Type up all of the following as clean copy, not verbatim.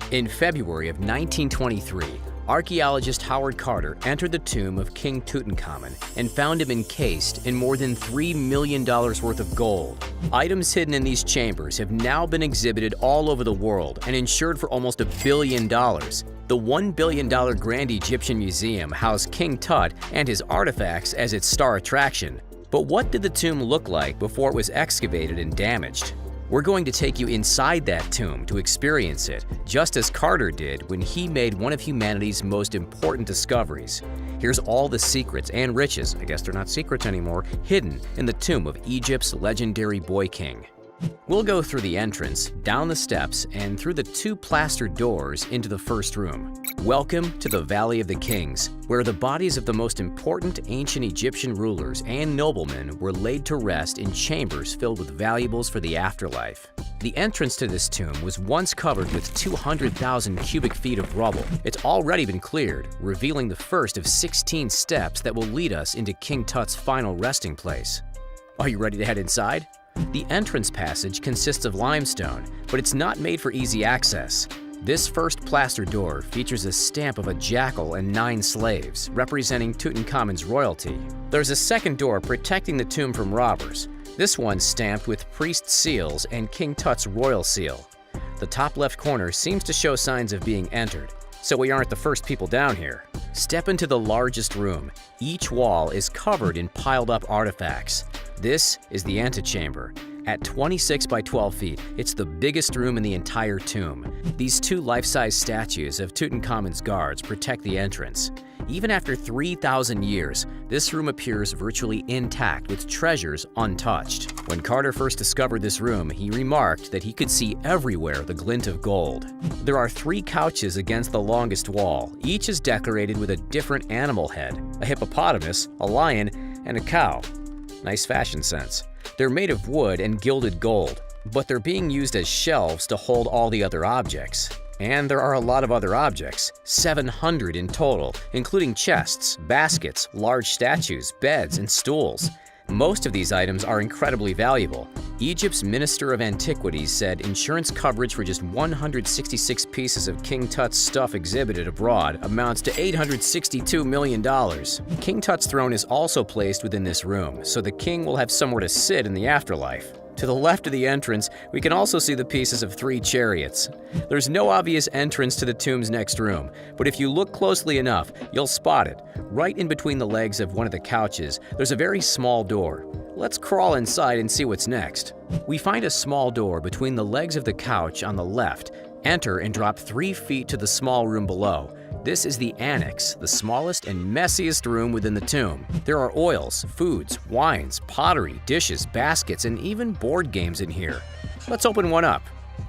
In February of 1923, archaeologist Howard Carter entered the tomb of King Tutankhamun and found him encased in more than $3 million worth of gold. Items hidden in these chambers have now been exhibited all over the world and insured for almost $1 billion. The $1 billion Grand Egyptian Museum housed King Tut and his artifacts as its star attraction. But what did the tomb look like before it was excavated and damaged? We're going to take you inside that tomb to experience it, just as Carter did when he made one of humanity's most important discoveries. Here's all the secrets and riches, I guess they're not secrets anymore, hidden in the tomb of Egypt's legendary boy king. We'll go through the entrance, down the steps, and through the 2 plastered doors into the first room. Welcome to the Valley of the Kings, where the bodies of the most important ancient Egyptian rulers and noblemen were laid to rest in chambers filled with valuables for the afterlife. The entrance to this tomb was once covered with 200,000 cubic feet of rubble. It's already been cleared, revealing the first of 16 steps that will lead us into King Tut's final resting place. Are you ready to head inside? The entrance passage consists of limestone, but it's not made for easy access. This first plaster door features a stamp of a jackal and 9 slaves, representing Tutankhamun's royalty. There's a second door protecting the tomb from robbers. This one's stamped with priest seals and King Tut's royal seal. The top left corner seems to show signs of being entered, so we aren't the first people down here. Step into the largest room. Each wall is covered in piled-up artifacts. This is the antechamber. At 26 by 12 feet, it's the biggest room in the entire tomb. These 2 life-size statues of Tutankhamun's guards protect the entrance. Even after 3,000 years, this room appears virtually intact with treasures untouched. When Carter first discovered this room, he remarked that he could see everywhere the glint of gold. There are 3 couches against the longest wall. Each is decorated with a different animal head: a hippopotamus, a lion, and a cow. Nice fashion sense. They're made of wood and gilded gold, but they're being used as shelves to hold all the other objects. And there are a lot of other objects, 700 in total, including chests, baskets, large statues, beds, and stools. Most of these items are incredibly valuable. Egypt's Minister of Antiquities said insurance coverage for just 166 pieces of King Tut's stuff exhibited abroad amounts to $862 million. King Tut's throne is also placed within this room, so the king will have somewhere to sit in the afterlife. To the left of the entrance, we can also see the pieces of 3 chariots. There's no obvious entrance to the tomb's next room, but if you look closely enough, you'll spot it. Right in between the legs of one of the couches, there's a very small door. Let's crawl inside and see what's next. We find a small door between the legs of the couch on the left. Enter and drop 3 feet to the small room below. This is the annex, the smallest and messiest room within the tomb. There are oils, foods, wines, pottery, dishes, baskets, and even board games in here. Let's open one up.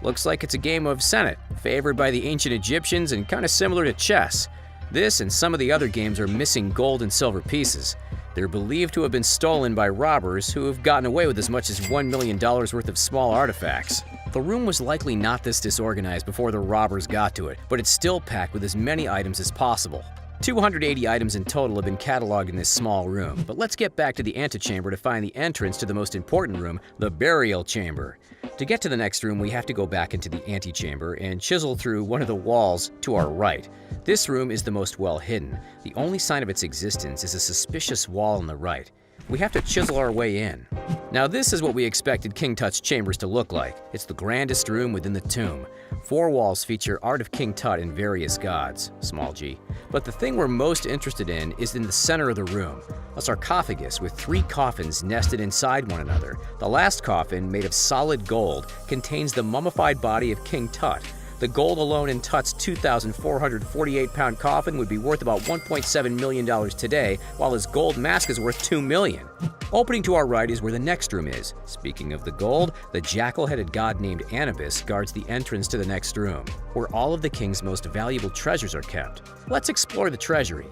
Looks like it's a game of Senet, favored by the ancient Egyptians and kind of similar to chess. This and some of the other games are missing gold and silver pieces. They're believed to have been stolen by robbers who have gotten away with as much as $1 million worth of small artifacts. The room was likely not this disorganized before the robbers got to it, but it's still packed with as many items as possible. 280 items in total have been cataloged in this small room, but let's get back to the antechamber to find the entrance to the most important room, the burial chamber. To get to the next room, we have to go back into the antechamber and chisel through one of the walls to our right. This room is the most well hidden. The only sign of its existence is a suspicious wall on the right. We have to chisel our way in. Now this is what we expected King Tut's chambers to look like. It's the grandest room within the tomb. 4 walls feature art of King Tut and various gods, small g. But the thing we're most interested in is in the center of the room, a sarcophagus with 3 coffins nested inside one another. The last coffin, made of solid gold, contains the mummified body of King Tut. The gold alone in Tut's 2,448-pound coffin would be worth about $1.7 million today, while his gold mask is worth $2 million. Opening to our right is where the next room is. Speaking of the gold, the jackal-headed god named Anubis guards the entrance to the next room, where all of the king's most valuable treasures are kept. Let's explore the treasury.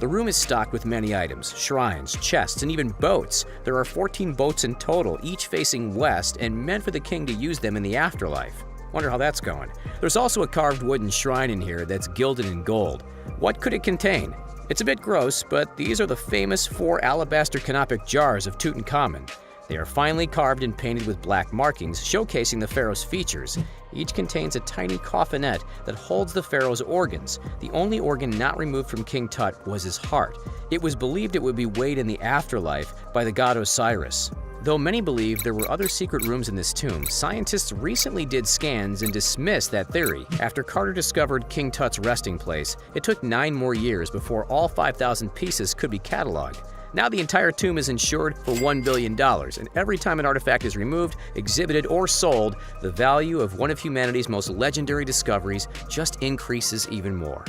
The room is stocked with many items, shrines, chests, and even boats. There are 14 boats in total, each facing west and meant for the king to use them in the afterlife. Wonder how that's going. There's also a carved wooden shrine in here that's gilded in gold. What could it contain? It's a bit gross, but these are the famous 4 alabaster canopic jars of Tutankhamun. They are finely carved and painted with black markings, showcasing the pharaoh's features. Each contains a tiny coffinette that holds the pharaoh's organs. The only organ not removed from King Tut was his heart. It was believed it would be weighed in the afterlife by the god Osiris. Though many believe there were other secret rooms in this tomb, scientists recently did scans and dismissed that theory. After Carter discovered King Tut's resting place, it took 9 more years before all 5,000 pieces could be cataloged. Now the entire tomb is insured for $1 billion, and every time an artifact is removed, exhibited, or sold, the value of one of humanity's most legendary discoveries just increases even more.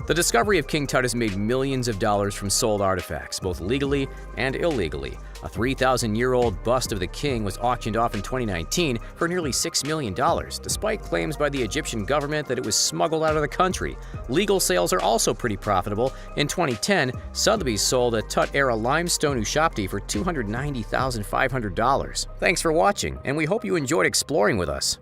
The discovery of King Tut has made millions of dollars from sold artifacts, both legally and illegally. A 3,000-year-old bust of the king was auctioned off in 2019 for nearly $6 million, despite claims by the Egyptian government that it was smuggled out of the country. Legal sales are also pretty profitable. In 2010, Sotheby's sold a Tut-era limestone Ushabti for $290,500. Thanks for watching, and we hope you enjoyed exploring with us.